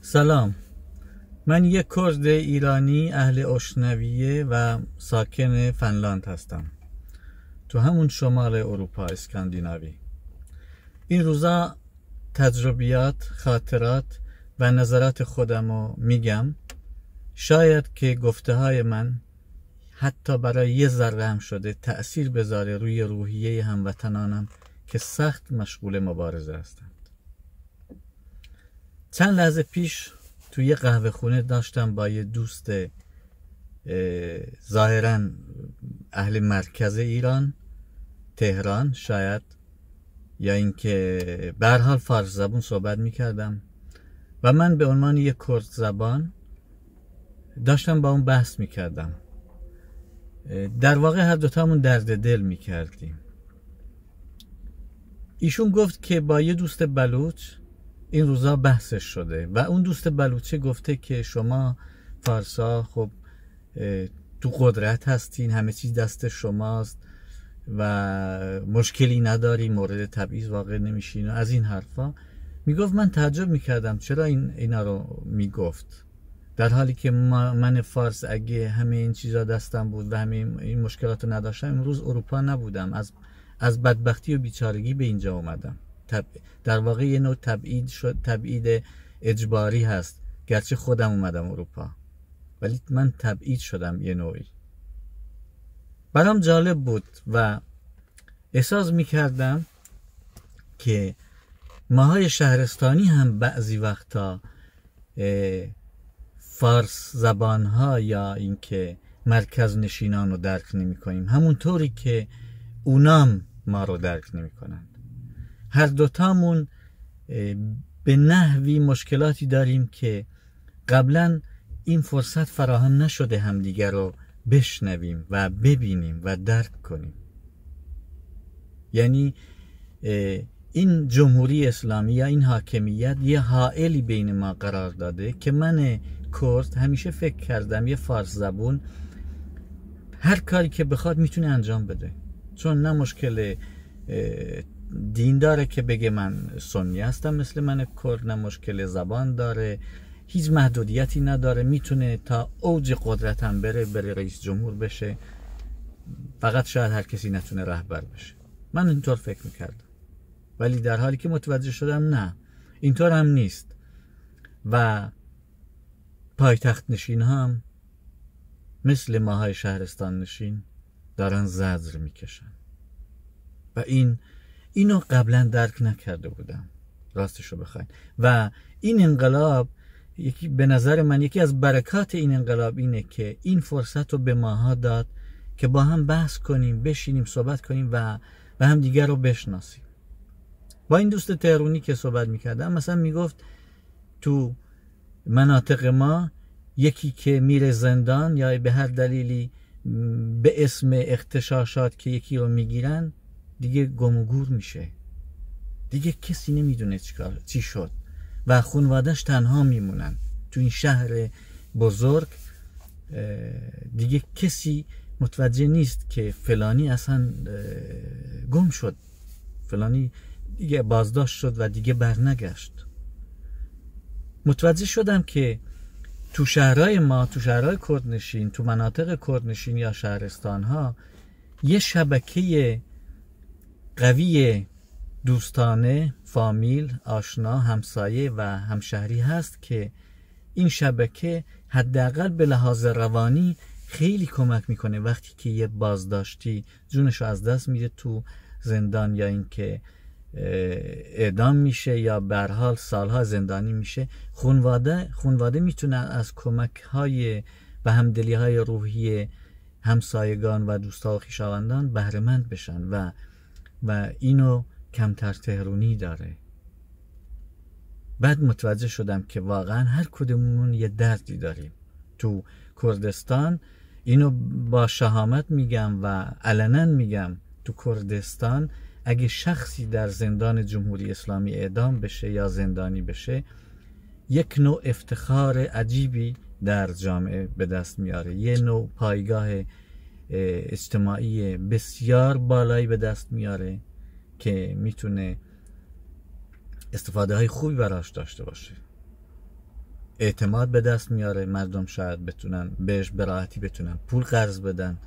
سلام، من یک کرد ایرانی اهل اشنویه و ساکن فنلاند هستم، تو همون شمال اروپا اسکاندیناوی. این روزا تجربیات، خاطرات و نظرات خودمو میگم. شاید که گفته های من حتی برای یه ذره هم شده تأثیر بذاره روی روحیه هموطنانم که سخت مشغول مبارزه هستند. چند لحظه پیش توی یه قهوه خونه داشتم با یه دوست ظاهراً اهل مرکز ایران، تهران شاید، یا اینکه به هر حال فارس زبون صحبت میکردم و من به عنوان یک کرد زبان داشتم با اون بحث میکردم. در واقع هر دوتامون درد دل میکردیم. ایشون گفت که با یه دوست بلوچ این روزا بحثش شده و اون دوست بلوچه گفته که شما فارسا خب تو قدرت هستین، همه چیز دست شماست و مشکلی نداری، مورد تبعیض واقع نمیشین و از این حرفا. میگفت من تعجب میکردم چرا اینا رو میگفت، در حالی که من فارس اگه همه این چیزا دستم بود و همه این مشکلات رو نداشتم امروز اروپا نبودم، از بدبختی و بیچارگی به اینجا اومدم. در واقع یه نوع تبعید اجباری هست، گرچه خودم اومدم اروپا ولی من تبعید شدم یه نوعی. برام جالب بود و احساس میکردم که ماهای شهرستانی هم بعضی وقتا فارس زبانها یا اینکه مرکز نشینان رو درک نمی کنیم همونطوری که اونام ما رو درک نمی کنند. هر دوتامون به نحوی مشکلاتی داریم که قبلا این فرصت فراهم نشده همدیگر رو بشنویم و ببینیم و درک کنیم. یعنی این جمهوری اسلامی یا این حاکمیت یه حائلی بین ما قرار داده که من کرد همیشه فکر کردم یه فارس زبون هر کاری که بخواد میتونه انجام بده، چون نه مشکل دین داره که بگه من سنی هستم مثل من کرد، نه مشکل زبان داره، هیچ محدودیتی نداره، میتونه تا اوج قدرت هم بره رئیس جمهور بشه، فقط شاید هر کسی نتونه رهبر بشه. من اینطور فکر میکردم ولی در حالی که متوجه شدم نه، اینطور هم نیست و پایتخت نشین هم مثل ماهای شهرستان نشین دارن زجر میکشن و اینو قبلا درک نکرده بودم راستشو بخواین. و این انقلاب به نظر من یکی از برکات این انقلاب اینه که این فرصت رو به ماها داد که با هم بحث کنیم، بشینیم صحبت کنیم و هم دیگر رو بشناسیم. با این دوست تهرانی که صحبت میکردم مثلا میگفت تو مناطق ما یکی که میره زندان یا به هر دلیلی به اسم اغتشاشات که یکی رو میگیرن دیگه گم و گور میشه، دیگه کسی نمیدونه چی شد و خانواده‌اش تنها میمونن. تو این شهر بزرگ دیگه کسی متوجه نیست که فلانی اصلا گم شد، فلانی دیگه بازداشت شد و دیگه برنگشت. متوجه شدم که تو شهرهای ما، تو شهرهای کردنشین، تو مناطق کردنشین یا شهرستان ها یه شبکه قوی دوستانه، فامیل، آشنا، همسایه و همشهری هست که این شبکه حداقل به لحاظ روانی خیلی کمک میکنه وقتی که یه بازداشتی جونشو از دست میده تو زندان یا اینکه اعدام میشه یا به هر حال سالها زندانی میشه. خانواده میتونه از کمک های و همدلی های روحی همسایگان و دوستا و خویشاوندان بهره مند بشن و اینو کمتر تهرونی داره. بعد متوجه شدم که واقعا هر کدومون یه دردی داریم. تو کردستان اینو با شهامت میگم و علنا میگم، تو کردستان اگه شخصی در زندان جمهوری اسلامی اعدام بشه یا زندانی بشه یک نوع افتخار عجیبی در جامعه به دست میاره، یه نوع پایگاه اجتماعی بسیار بالایی به دست میاره که میتونه استفاده های خوبی براش داشته باشه. اعتماد به دست میاره، مردم شاید بتونن بهش به راحتی بتونن پول قرض بدن،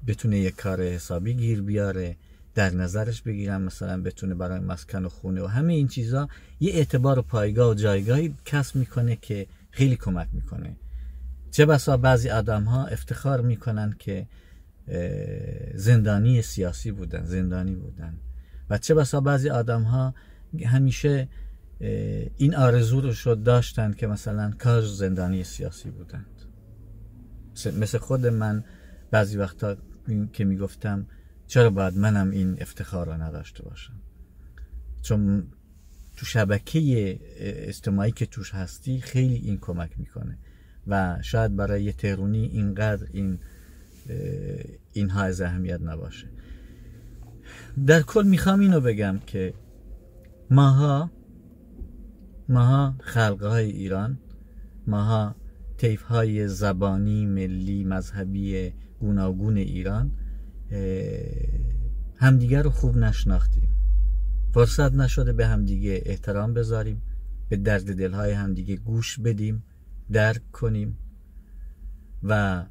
بتونه یک کار حسابی گیر بیاره، در نظرش بگیرن، مثلا بتونه برای مسکن و خونه و همه این چیزا یه اعتبار و پایگاه و جایگاهی کسب میکنه که خیلی کمک میکنه. چه بسا بعضی آدم ها افتخار میکنن که زندانی سیاسی بودن، زندانی بودن، و چه بسا بعضی آدم ها همیشه این آرزو رو شد داشتن که مثلا کاش زندانی سیاسی بودند. مثل خود من بعضی وقتا که میگفتم چرا باید منم این افتخار رو نداشته باشم، چون تو شبکه اجتماعی که توش هستی خیلی این کمک میکنه و شاید برای یه تهرونی اینقدر این های اهمیت نباشه. در کل میخوام اینو بگم که ماها خلقهای ایران، ماها طیفهای زبانی، ملی، مذهبی گوناگون ایران همدیگر رو خوب نشناختیم، فرصت نشده به همدیگه احترام بذاریم، به درد دلهای همدیگه گوش بدیم، درک کنیم و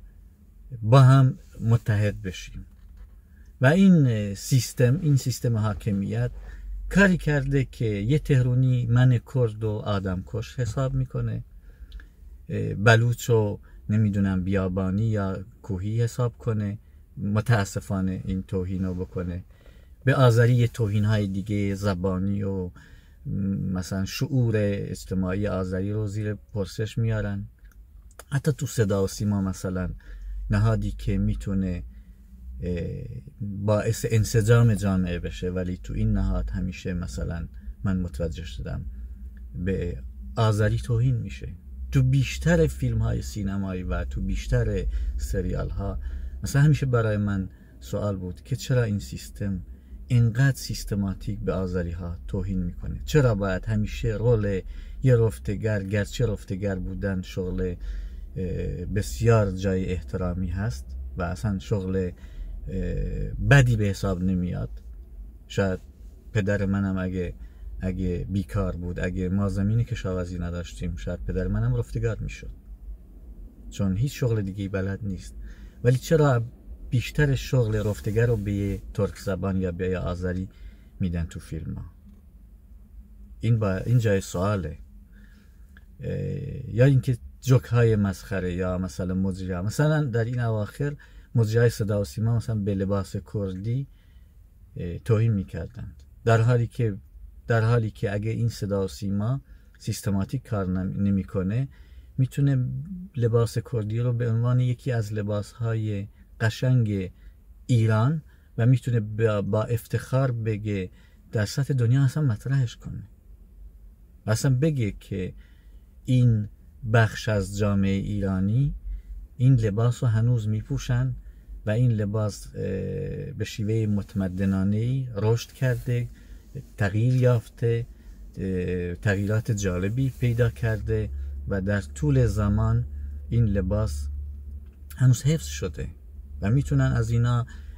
با هم متحد بشیم. و این سیستم حاکمیت کاری کرده که یه تهرونی من کرد و آدم کش حساب میکنه، بلوچ و نمیدونم بیابانی یا کوهی حساب کنه، متاسفانه این توهین رو بکنه، به آذری یه توهین های دیگه زبانی و مثلا شعور اجتماعی آذری رو زیر پرسش میارن. حتی تو صدا و سیما مثلا نهادی که میتونه باعث انسجام جامعه بشه، ولی تو این نهاد همیشه مثلا من متوجه شدم به آذری توهین میشه. تو بیشتر فیلم های سینمایی و تو بیشتر سریال ها مثلا همیشه برای من سوال بود که چرا این سیستم اینقدر سیستماتیک به آذری ها توهین میکنه؟ چرا باید همیشه رول یه رفتگر، گرچه رفتگر بودن شغل بسیار جای احترامی هست و اصلا شغل بدی به حساب نمیاد. شاید پدر منم اگه بیکار بود، اگه ما زمین کشاورزی نداشتیم، شاید پدر منم رفتگر میشد، چون هیچ شغل دیگه بلد نیست. ولی چرا بیشتر شغل رفتگر رو به ترک زبان یا به آذری میدن تو فیلم ها؟ این جای سواله. یا اینکه جوک های مسخره یا مثلا مجری ها، مثلا در این اواخر مجری های صدا و سیما مثلا به لباس کردی توهین میکردند، در حالی که اگه این صدا و سیما سیستماتیک کار نمیکنه میتونه لباس کردی رو به عنوان یکی از لباس های قشنگ ایران و میتونه با افتخار بگه در سطح دنیا اصلا مطرحش کنه، اصلا بگه که این بخش از جامعه ایرانی این لباس رو هنوز میپوشن و این لباس به شیوه متمدنانه‌ای رشد کرده، تغییر یافته، تغییرات جالبی پیدا کرده و در طول زمان این لباس هنوز حفظ شده و میتونن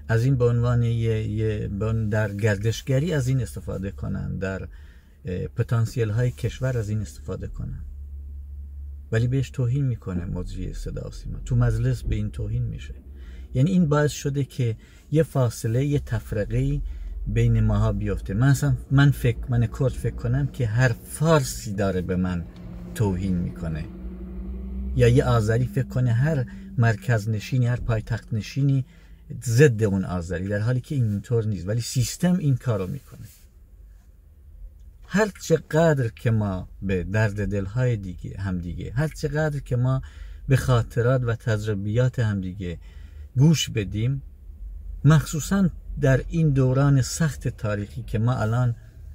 از این به عنوان در گردشگری از این استفاده کنن، در پتانسیل های کشور از این استفاده کنن. ولی بهش توهین میکنه مجری صدا و سیما، تو مجلس به این توهین میشه. یعنی این باعث شده که یه فاصله، یه تفرقه بین ماها بیفته. من کرد فکر کنم که هر فارسی داره به من توهین میکنه، یا یه آذری فکر کنه هر مرکز نشینی، هر پایتخت نشینی ضد اون آذری، در حالی که اینطور نیست. ولی سیستم این کارو میکنه. هر چقدر که ما به درد دلهای همدیگه، هر چقدر که ما به خاطرات و تجربیات همدیگه گوش بدیم، مخصوصا در این دوران سخت تاریخی که ما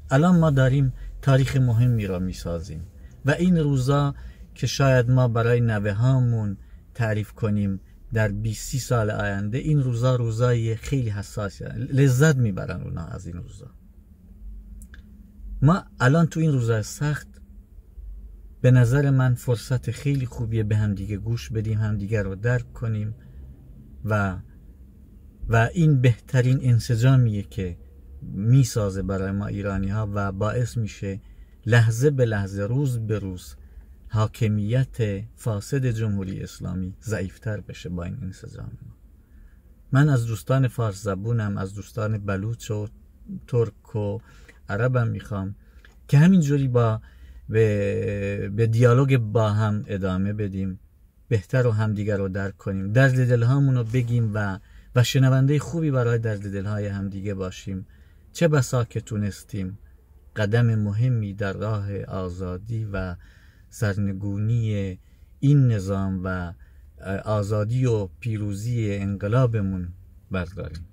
الان ما داریم تاریخ مهمی را میسازیم و این روزا که شاید ما برای نوه هامون تعریف کنیم در 20-30 سال آینده، این روزای خیلی حساسی، لذت میبرن اونا از این روزا. ما الان تو این روزای سخت به نظر من فرصت خیلی خوبیه به همدیگه گوش بدیم، همدیگه رو درک کنیم و این بهترین انسجامیه که میسازه برای ما ایرانی ها و باعث میشه لحظه به لحظه، روز به روز حاکمیت فاسد جمهوری اسلامی ضعیفتر بشه با این انسجام ما. من از دوستان فارس زبونم، از دوستان بلوچ و ترک و عربم میخوام که همینجوری به دیالوگ با هم ادامه بدیم، بهتر و همدیگر رو درک کنیم، درد دلهامون رو بگیم و شنونده خوبی برای درد دلهای همدیگه باشیم. چه بسا که تونستیم قدم مهمی در راه آزادی و سرنگونی این نظام و آزادی و پیروزی انقلابمون برداریم.